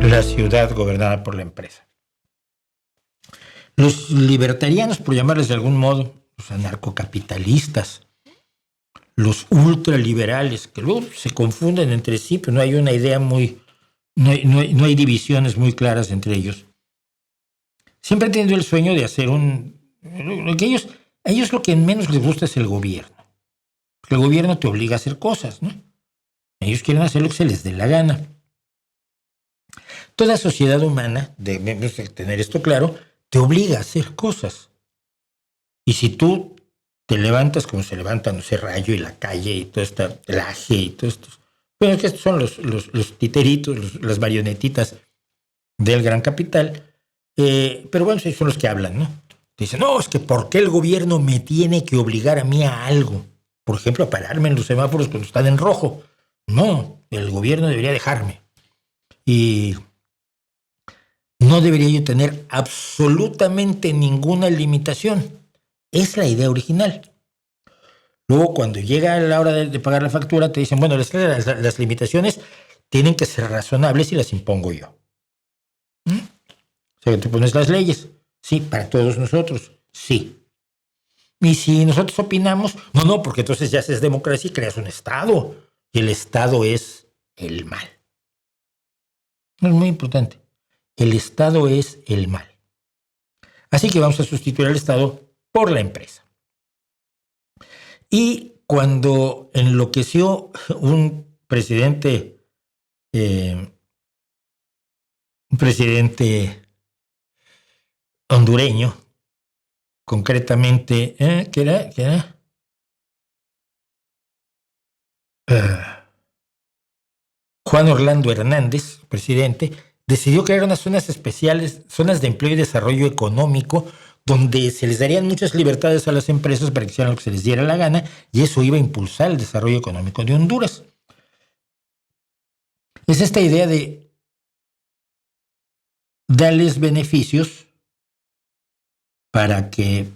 la ciudad gobernada por la empresa. Los libertarianos, por llamarles de algún modo, los anarcocapitalistas, los ultraliberales, que luego se confunden entre sí, pero no hay una idea no hay divisiones muy claras entre ellos. Siempre han tenido el sueño de hacer a ellos lo que menos les gusta es el gobierno. Porque el gobierno te obliga a hacer cosas, ¿no? Ellos quieren hacer lo que se les dé la gana. Toda sociedad humana, debemos tener esto claro, te obliga a hacer cosas. Y si tú te levantas como se levantan, no sé, Rayo y La Calle y todo esto, la G y todo esto. Bueno, es que estos son los titeritos, las marionetitas del gran capital. Pero bueno, sí son los que hablan, ¿no? Dicen, no, es que ¿por qué el gobierno me tiene que obligar a mí a algo? Por ejemplo, a pararme en los semáforos cuando están en rojo. No, el gobierno debería dejarme. Y no debería yo tener absolutamente ninguna limitación. Es la idea original. Luego, cuando llega la hora de pagar la factura, te dicen, bueno, las limitaciones tienen que ser razonables y las impongo yo. O sea, que tú pones las leyes. Sí, para todos nosotros. Sí. Y si nosotros opinamos, no, porque entonces ya haces democracia y creas un Estado. Y el Estado es el mal. Es muy importante. El Estado es el mal. Así que vamos a sustituir al Estado por la empresa. Y cuando enloqueció un presidente hondureño, concretamente, ¿qué era? Juan Orlando Hernández, presidente, decidió crear unas zonas especiales, zonas de empleo y desarrollo económico, donde se les darían muchas libertades a las empresas para que hicieran lo que se les diera la gana, y eso iba a impulsar el desarrollo económico de Honduras. Es esta idea de darles beneficios para que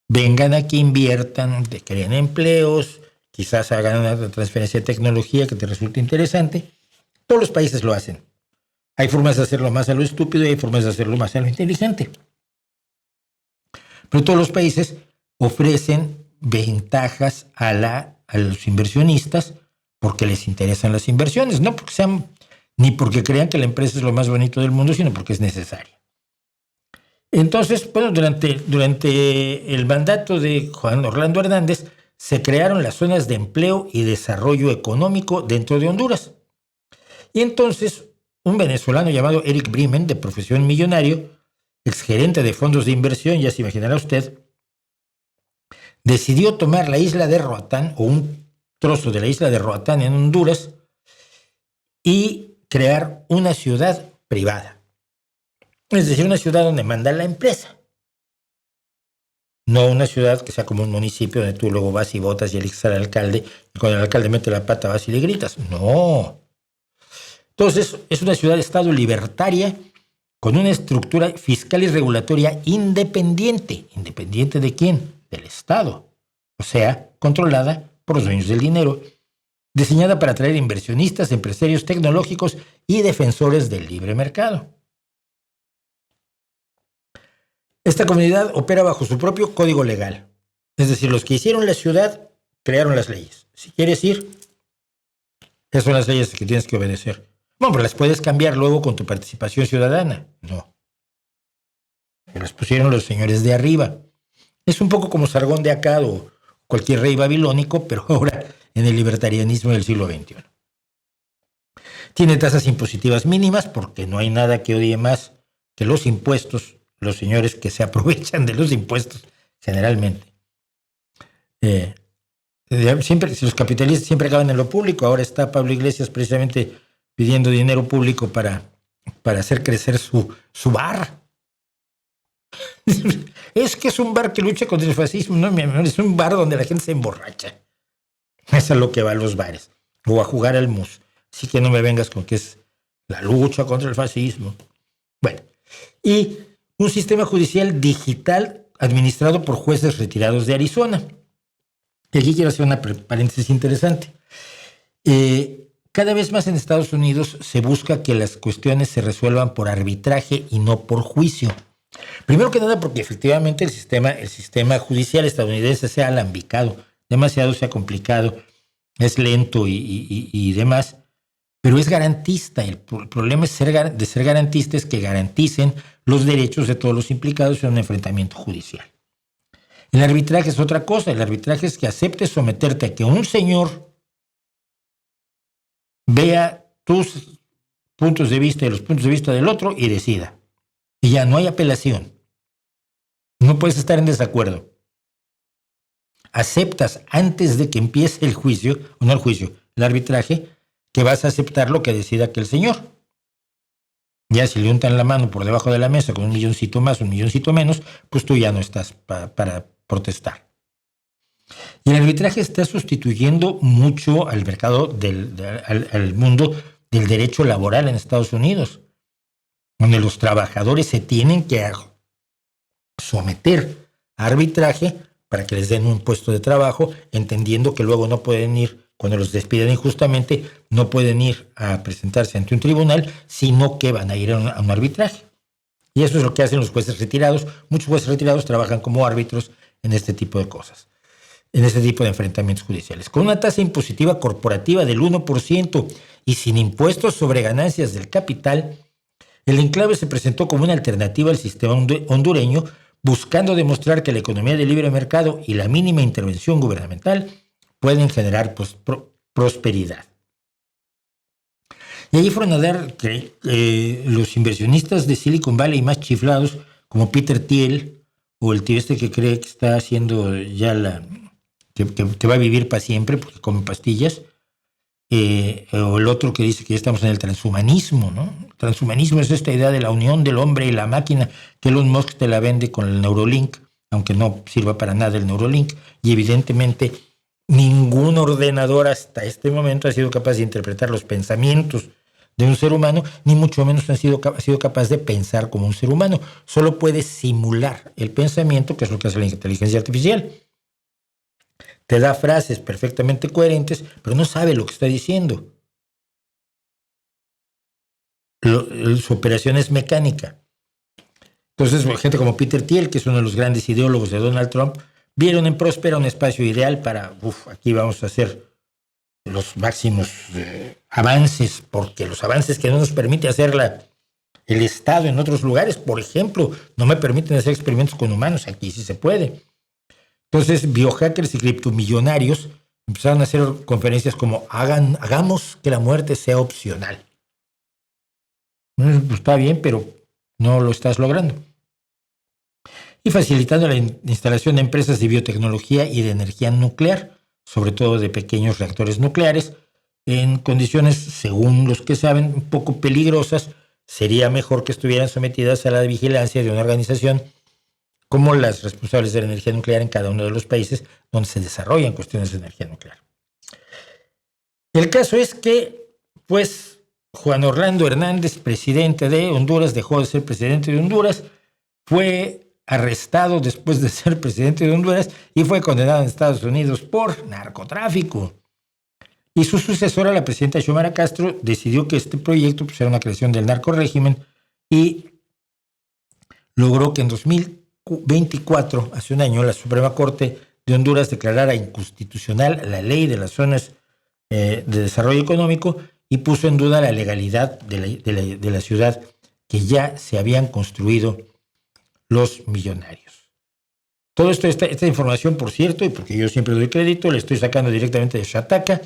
vengan aquí, inviertan, te creen empleos, quizás hagan una transferencia de tecnología que te resulte interesante. Todos los países lo hacen. Hay formas de hacerlo más a lo estúpido y hay formas de hacerlo más a lo inteligente. Pero todos los países ofrecen ventajas a los inversionistas porque les interesan las inversiones, no porque sean, ni porque crean que la empresa es lo más bonito del mundo, sino porque es necesaria. Entonces, bueno, durante el mandato de Juan Orlando Hernández se crearon las zonas de empleo y desarrollo económico dentro de Honduras. Y entonces, un venezolano llamado Eric Bremen, de profesión millonario, exgerente de fondos de inversión, ya se imaginará usted, decidió tomar la isla de Roatán, o un trozo de la isla de Roatán en Honduras, y crear una ciudad privada. Es decir, una ciudad donde manda la empresa. No una ciudad que sea como un municipio donde tú luego vas y votas y eliges al alcalde, y cuando el alcalde mete la pata vas y le gritas. No. Entonces, es una ciudad-estado libertaria con una estructura fiscal y regulatoria independiente. ¿Independiente de quién? Del Estado. O sea, controlada por los dueños del dinero. Diseñada para atraer inversionistas, empresarios tecnológicos y defensores del libre mercado. Esta comunidad opera bajo su propio código legal. Es decir, los que hicieron la ciudad crearon las leyes. Si quieres ir, esas son las leyes que tienes que obedecer. Bueno, pero las puedes cambiar luego con tu participación ciudadana. No. Las pusieron los señores de arriba. Es un poco como Sargón de Akkad o cualquier rey babilónico, pero ahora en el libertarianismo del siglo XXI. Tiene tasas impositivas mínimas porque no hay nada que odie más que los impuestos, los señores que se aprovechan de los impuestos generalmente. Siempre, si los capitalistas siempre acaban en lo público, ahora está Pablo Iglesias precisamente pidiendo dinero público para hacer crecer su bar. Es que es un bar que lucha contra el fascismo. No, mi amor, es un bar donde la gente se emborracha. Eso es a lo que va a los bares. O a jugar al mus. Así que no me vengas con que es la lucha contra el fascismo. Bueno, y un sistema judicial digital administrado por jueces retirados de Arizona. Y aquí quiero hacer una paréntesis interesante. cada vez más en Estados Unidos se busca que las cuestiones se resuelvan por arbitraje y no por juicio. Primero que nada porque efectivamente el sistema judicial estadounidense se ha alambicado, demasiado se ha complicado, es lento y demás, pero es garantista. El problema de ser garantista es que garanticen los derechos de todos los implicados en un enfrentamiento judicial. El arbitraje es otra cosa. El arbitraje es que aceptes someterte a que un señor vea tus puntos de vista y los puntos de vista del otro y decida. Y ya no hay apelación. No puedes estar en desacuerdo. Aceptas antes de que empiece el juicio, o no el juicio, el arbitraje, que vas a aceptar lo que decida aquel señor. Ya si le untan la mano por debajo de la mesa con un milloncito más, un milloncito menos, pues tú ya no estás para protestar. Y el arbitraje está sustituyendo mucho al mercado, al mundo del derecho laboral en Estados Unidos, donde los trabajadores se tienen que someter a arbitraje para que les den un puesto de trabajo, entendiendo que luego no pueden ir, cuando los despiden injustamente, no pueden ir a presentarse ante un tribunal, sino que van a ir a un arbitraje. Y eso es lo que hacen los jueces retirados. Muchos jueces retirados trabajan como árbitros en este tipo de cosas, en este tipo de enfrentamientos judiciales. Con una tasa impositiva corporativa del 1% y sin impuestos sobre ganancias del capital, el enclave se presentó como una alternativa al sistema hondureño, buscando demostrar que la economía de libre mercado y la mínima intervención gubernamental pueden generar prosperidad. Y ahí fueron a dar que los inversionistas de Silicon Valley más chiflados, como Peter Thiel, o el tío este que cree que está haciendo ya que va a vivir para siempre porque come pastillas, o el otro que dice que ya estamos en el transhumanismo, ¿no? El transhumanismo es esta idea de la unión del hombre y la máquina, que Elon Musk te la vende con el Neuralink, aunque no sirva para nada el Neuralink, y evidentemente ningún ordenador hasta este momento ha sido capaz de interpretar los pensamientos de un ser humano, ni mucho menos ha sido capaz de pensar como un ser humano. Solo puede simular el pensamiento, que es lo que hace la inteligencia artificial. Te da frases perfectamente coherentes, pero no sabe lo que está diciendo. Su operación es mecánica. Entonces, gente como Peter Thiel, que es uno de los grandes ideólogos de Donald Trump, vieron en Próspera un espacio ideal para, aquí vamos a hacer los máximos avances, porque los avances que no nos permite hacer el Estado en otros lugares, por ejemplo, no me permiten hacer experimentos con humanos, aquí sí se puede. Entonces, biohackers y criptomillonarios empezaron a hacer conferencias como hagamos que la muerte sea opcional. Pues está bien, pero no lo estás logrando. Y facilitando la instalación de empresas de biotecnología y de energía nuclear, sobre todo de pequeños reactores nucleares, en condiciones, según los que saben, un poco peligrosas. Sería mejor que estuvieran sometidas a la vigilancia de una organización como las responsables de la energía nuclear en cada uno de los países donde se desarrollan cuestiones de energía nuclear. El caso es que, pues, Juan Orlando Hernández, presidente de Honduras, dejó de ser presidente de Honduras, fue arrestado después de ser presidente de Honduras y fue condenado en Estados Unidos por narcotráfico. Y su sucesora, la presidenta Xiomara Castro, decidió que este proyecto era una creación del narcorrégimen y logró que en 2024, hace un año, la Suprema Corte de Honduras declarara inconstitucional la ley de las zonas de desarrollo económico y puso en duda la legalidad de la ciudad que ya se habían construido los millonarios. Todo esto, esta información, por cierto, y porque yo siempre doy crédito, le estoy sacando directamente de Xataca,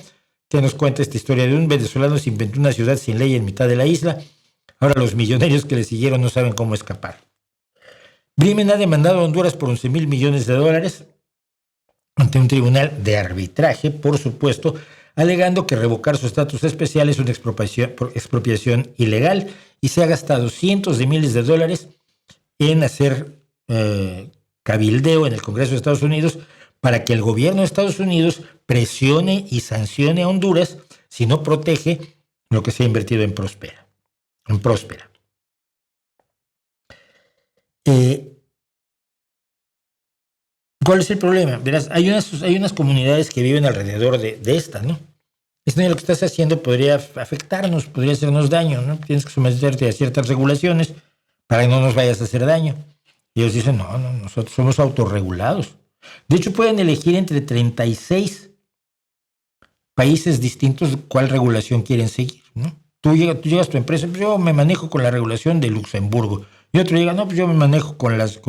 que nos cuenta esta historia de un venezolano se inventó una ciudad sin ley en mitad de la isla. Ahora los millonarios que le siguieron no saben cómo escapar. Bremen ha demandado a Honduras por 11,000 millones de dólares ante un tribunal de arbitraje, por supuesto, alegando que revocar su estatus especial es una expropiación ilegal y se ha gastado cientos de miles de dólares en hacer cabildeo en el Congreso de Estados Unidos para que el gobierno de Estados Unidos presione y sancione a Honduras si no protege lo que se ha invertido en Próspera. ¿Cuál es el problema? Verás, hay unas comunidades que viven alrededor de esta, ¿no? Lo que estás haciendo podría afectarnos, podría hacernos daño, ¿no? Tienes que someterte a ciertas regulaciones para que no nos vayas a hacer daño. Y ellos dicen, no, nosotros somos autorregulados. De hecho, pueden elegir entre 36 países distintos cuál regulación quieren seguir, ¿no? Tú llegas a tu empresa, pues yo me manejo con la regulación de Luxemburgo. Y otro llega, no, pues yo me manejo con las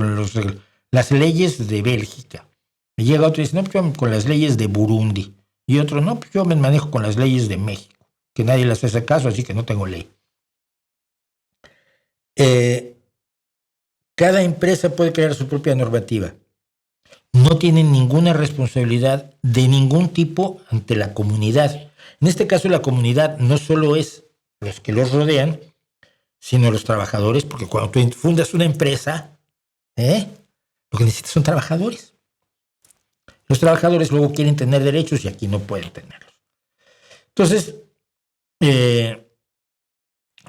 leyes de Bélgica. Y llega otro y dice, no, pues yo con las leyes de Burundi. Y otro, no, pues yo me manejo con las leyes de México, que nadie les hace caso, así que no tengo ley. Cada empresa puede crear su propia normativa. No tienen ninguna responsabilidad de ningún tipo ante la comunidad. En este caso, la comunidad no solo es los que los rodean, sino los trabajadores, porque cuando tú fundas una empresa, lo que necesitas son trabajadores. Los trabajadores luego quieren tener derechos y aquí no pueden tenerlos. Entonces,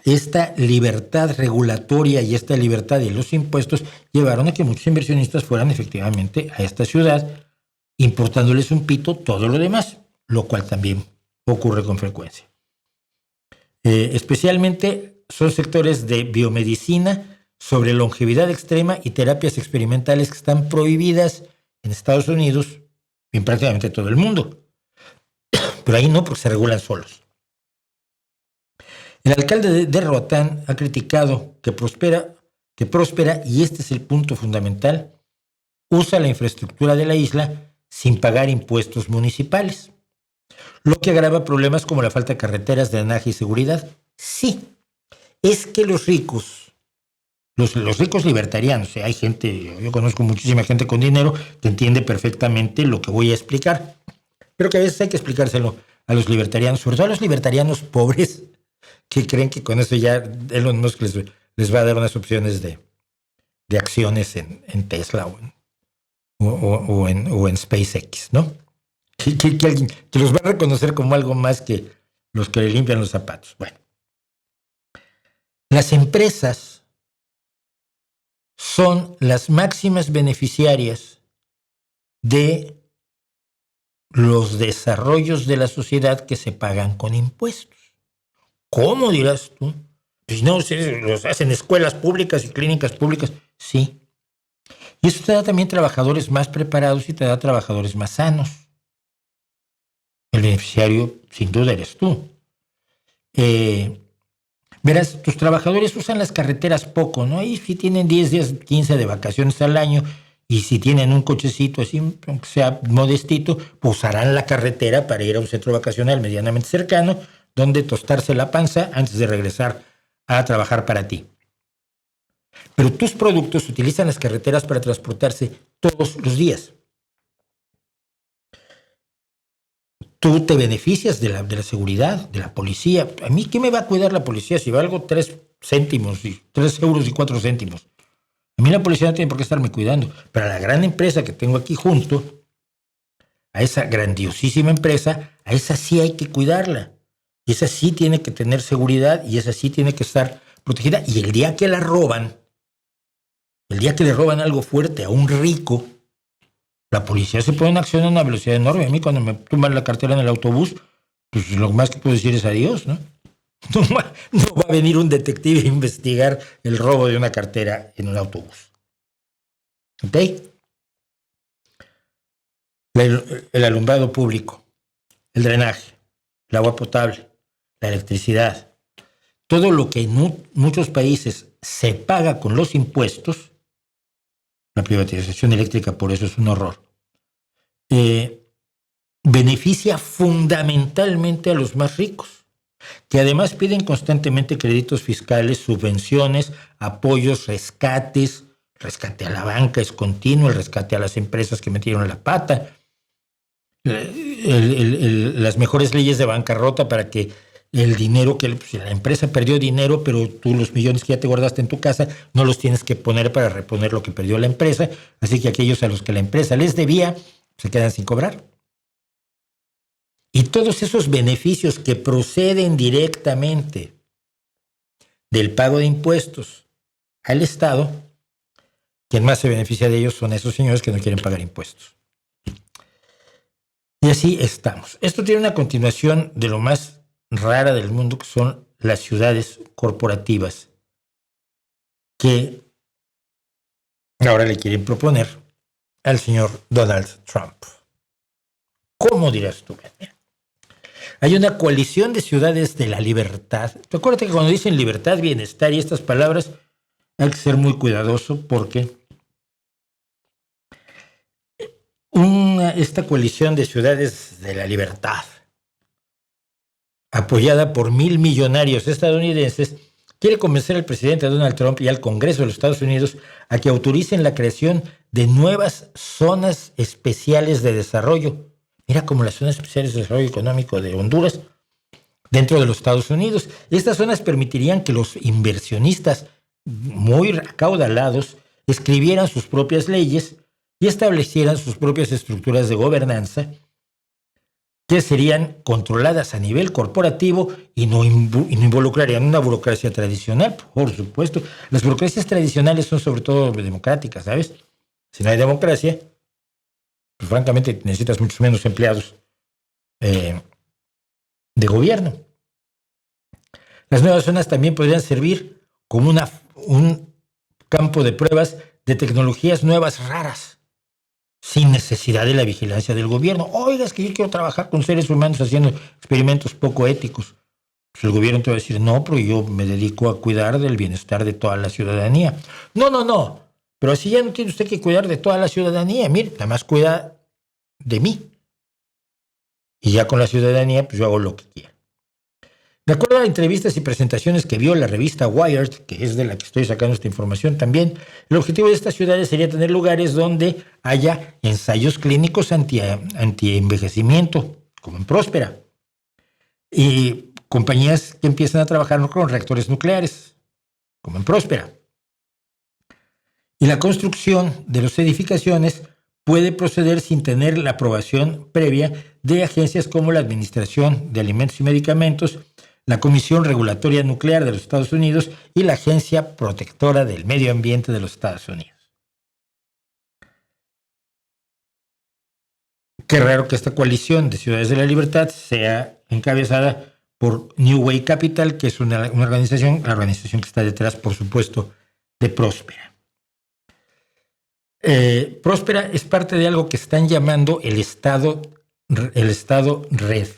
esta libertad regulatoria y esta libertad de los impuestos llevaron a que muchos inversionistas fueran efectivamente a esta ciudad, importándoles un pito todo lo demás, lo cual también ocurre con frecuencia. Especialmente son sectores de biomedicina, sobre longevidad extrema y terapias experimentales que están prohibidas en Estados Unidos y en prácticamente todo el mundo. Pero ahí no, porque se regulan solos. El alcalde de Roatán ha criticado que Próspera, y este es el punto fundamental, usa la infraestructura de la isla sin pagar impuestos municipales, lo que agrava problemas como la falta de carreteras, drenaje y seguridad. Sí, es que los ricos libertarianos, hay gente, yo conozco muchísima gente con dinero que entiende perfectamente lo que voy a explicar, pero que a veces hay que explicárselo a los libertarianos, sobre todo a los libertarianos pobres, que creen que con eso ya Elon Musk les va a dar unas opciones de acciones en Tesla o en SpaceX, ¿no? Que alguien que los va a reconocer como algo más que los que le limpian los zapatos. Bueno, las empresas son las máximas beneficiarias de los desarrollos de la sociedad que se pagan con impuestos. ¿Cómo, dirás tú? Pues no, los hacen escuelas públicas y clínicas públicas. Sí. Y eso te da también trabajadores más preparados y te da trabajadores más sanos. El beneficiario, sin duda, eres tú. Verás, tus trabajadores usan las carreteras poco, ¿no? Y si tienen 10 días, 15 de vacaciones al año, y si tienen un cochecito así, aunque sea modestito, pues usarán la carretera para ir a un centro vacacional medianamente cercano, donde tostarse la panza antes de regresar a trabajar para ti. Pero tus productos utilizan las carreteras para transportarse todos los días. Tú te beneficias de la seguridad, de la policía. ¿A mí qué me va a cuidar la policía si valgo 3 céntimos, 3 euros y 4 céntimos? A mí la policía no tiene por qué estarme cuidando. Pero a la gran empresa que tengo aquí junto, a esa grandiosísima empresa, a esa sí hay que cuidarla. Y esa sí tiene que tener seguridad y esa sí tiene que estar protegida. Y el día que la roban, el día que le roban algo fuerte a un rico, la policía se pone en acción a una velocidad enorme. A mí cuando me tumban la cartera en el autobús, pues lo más que puedo decir es adiós, ¿no? No va a venir un detective a investigar el robo de una cartera en un autobús. ¿Ok? El alumbrado público, el drenaje, el agua potable, la electricidad, todo lo que en muchos países se paga con los impuestos, la privatización eléctrica por eso es un horror, beneficia fundamentalmente a los más ricos, que además piden constantemente créditos fiscales, subvenciones, apoyos, rescates. Rescate a la banca es continuo, el rescate a las empresas que metieron la pata, las mejores leyes de bancarrota para que el dinero que la empresa perdió dinero, pero tú los millones que ya te guardaste en tu casa no los tienes que poner para reponer lo que perdió la empresa, así que aquellos a los que la empresa les debía se quedan sin cobrar. Y todos esos beneficios que proceden directamente del pago de impuestos al Estado, quien más se beneficia de ellos son esos señores que no quieren pagar impuestos. Y así estamos. Esto tiene una continuación de lo más rara del mundo, que son las ciudades corporativas, que ahora le quieren proponer al señor Donald Trump. ¿Cómo dirás tú? Hay una coalición de ciudades de la libertad. Acuérdate que cuando dicen libertad, bienestar y estas palabras, hay que ser muy cuidadoso porque esta coalición de ciudades de la libertad, apoyada por 1,000 millonarios estadounidenses, quiere convencer al presidente Donald Trump y al Congreso de los Estados Unidos a que autoricen la creación de nuevas zonas especiales de desarrollo. Mira, como las zonas especiales de desarrollo económico de Honduras, dentro de los Estados Unidos. Estas zonas permitirían que los inversionistas muy acaudalados escribieran sus propias leyes y establecieran sus propias estructuras de gobernanza que serían controladas a nivel corporativo y no involucrarían una burocracia tradicional, por supuesto. Las burocracias tradicionales son sobre todo democráticas, ¿sabes? Si no hay democracia, pues francamente necesitas muchos menos empleados de gobierno. Las nuevas zonas también podrían servir como un campo de pruebas de tecnologías nuevas raras, sin necesidad de la vigilancia del gobierno. Oiga, es que yo quiero trabajar con seres humanos haciendo experimentos poco éticos. Pues el gobierno te va a decir, no, pero yo me dedico a cuidar del bienestar de toda la ciudadanía. No. Pero así ya no tiene usted que cuidar de toda la ciudadanía. Mire, nada más cuida de mí. Y ya con la ciudadanía, pues yo hago lo que quiera. De acuerdo a entrevistas y presentaciones que vio la revista Wired, que es de la que estoy sacando esta información también, el objetivo de estas ciudades sería tener lugares donde haya ensayos clínicos anti-envejecimiento, como en Próspera, y compañías que empiezan a trabajar con reactores nucleares, como en Próspera. Y la construcción de las edificaciones puede proceder sin tener la aprobación previa de agencias como la Administración de Alimentos y Medicamentos, la Comisión Regulatoria Nuclear de los Estados Unidos y la Agencia Protectora del Medio Ambiente de los Estados Unidos. Qué raro que esta coalición de ciudades de la libertad sea encabezada por New Way Capital, que es una organización, la organización que está detrás, por supuesto, de Próspera. Próspera es parte de algo que están llamando el Estado Red,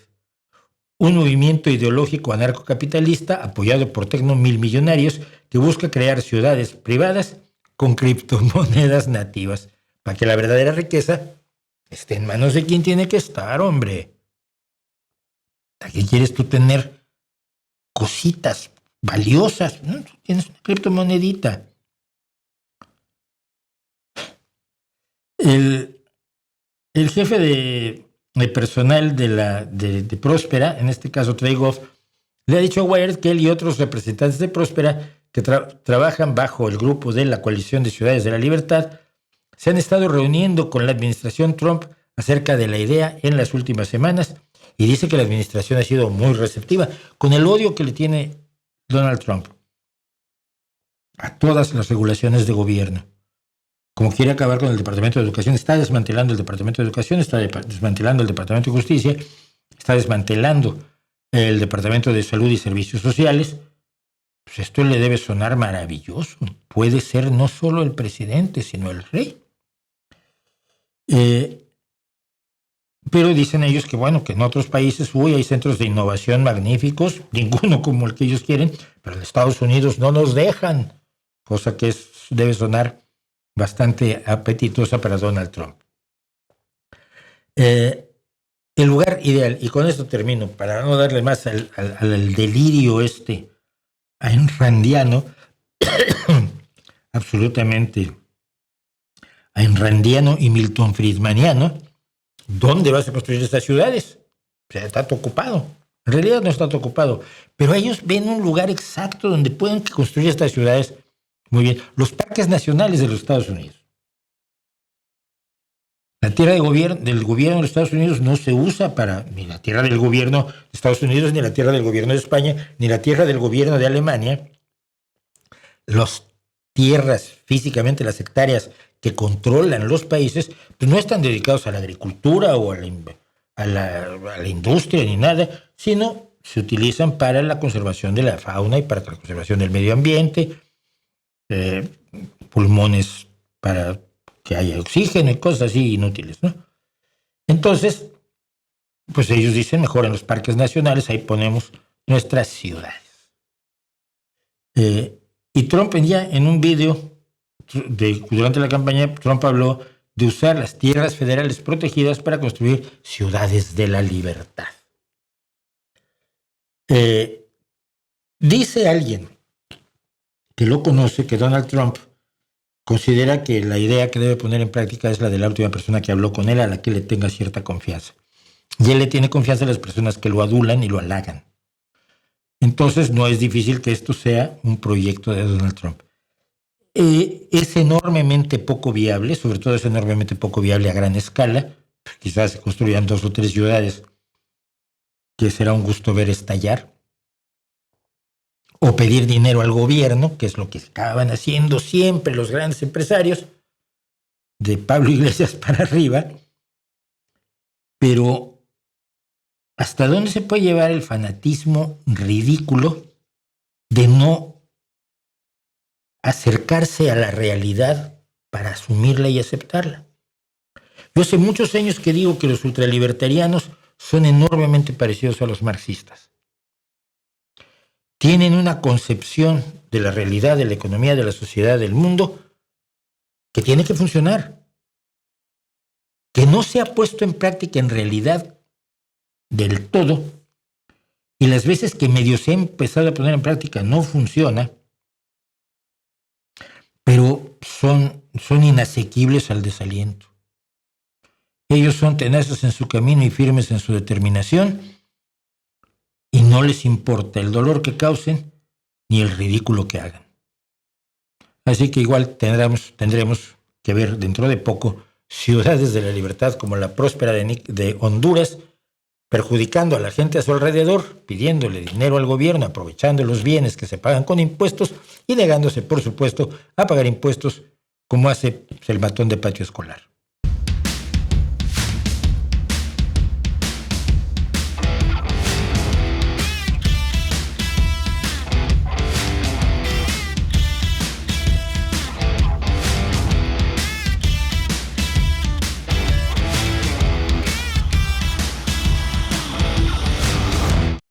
un movimiento ideológico anarcocapitalista apoyado por tecnomillonarios que busca crear ciudades privadas con criptomonedas nativas para que la verdadera riqueza esté en manos de quien tiene que estar, hombre. ¿Para qué quieres tú tener cositas valiosas? ¿No? Tú tienes una criptomonedita. El jefe de personal de Próspera, en este caso Trey Goff, le ha dicho a Wired que él y otros representantes de Próspera que trabajan bajo el grupo de la Coalición de Ciudades de la Libertad se han estado reuniendo con la administración Trump acerca de la idea en las últimas semanas y dice que la administración ha sido muy receptiva con el odio que le tiene Donald Trump a todas las regulaciones de gobierno. Como quiere acabar con el Departamento de Educación, está desmantelando el Departamento de Educación, está desmantelando el Departamento de Justicia, está desmantelando el Departamento de Salud y Servicios Sociales. Pues esto le debe sonar maravilloso. Puede ser no solo el presidente, sino el rey. Pero dicen ellos que, bueno, que en otros países hay centros de innovación magníficos, ninguno como el que ellos quieren, pero en Estados Unidos no nos dejan, cosa que debe sonar bastante apetitosa para Donald Trump. El lugar ideal, y con esto termino, para no darle más al delirio aynrandiano, absolutamente aynrandiano y Milton Friedmaniano, ¿dónde vas a construir estas ciudades? O sea, está todo ocupado. En realidad no está todo ocupado, pero ellos ven un lugar exacto donde pueden construir estas ciudades. Muy bien, los parques nacionales de los Estados Unidos. La tierra del gobierno de los Estados Unidos no se usa para ni la tierra del gobierno de Estados Unidos, ni la tierra del gobierno de España, ni la tierra del gobierno de Alemania. Las tierras, físicamente las hectáreas que controlan los países, pues no están dedicados a la agricultura o a la industria ni nada, sino se utilizan para la conservación de la fauna y para la conservación del medio ambiente, pulmones para que haya oxígeno y cosas así inútiles, ¿no? Entonces, pues ellos dicen, mejor en los parques nacionales, ahí ponemos nuestras ciudades. Y Trump ya en un video durante la campaña, Trump habló de usar las tierras federales protegidas para construir ciudades de la libertad. Dice alguien que lo conoce que Donald Trump considera que la idea que debe poner en práctica es la de la última persona que habló con él, a la que le tenga cierta confianza. Y él le tiene confianza a las personas que lo adulan y lo halagan. Entonces no es difícil que esto sea un proyecto de Donald Trump. Es enormemente poco viable, sobre todo es enormemente poco viable a gran escala. Quizás se construyan 2 o 3 ciudades que será un gusto ver estallar. O pedir dinero al gobierno, que es lo que acaban haciendo siempre los grandes empresarios, de Pablo Iglesias para arriba. Pero, ¿hasta dónde se puede llevar el fanatismo ridículo de no acercarse a la realidad para asumirla y aceptarla? Yo hace muchos años que digo que los ultralibertarianos son enormemente parecidos a los marxistas. Tienen una concepción de la realidad, de la economía, de la sociedad, del mundo, que tiene que funcionar, que no se ha puesto en práctica en realidad del todo, y las veces que medio se ha empezado a poner en práctica no funciona, pero son inasequibles al desaliento. Ellos son tenaces en su camino y firmes en su determinación, y no les importa el dolor que causen ni el ridículo que hagan. Así que igual tendremos que ver dentro de poco ciudades de la libertad como la próspera de Honduras, perjudicando a la gente a su alrededor, pidiéndole dinero al gobierno, aprovechando los bienes que se pagan con impuestos y negándose, por supuesto, a pagar impuestos como hace el matón de patio escolar.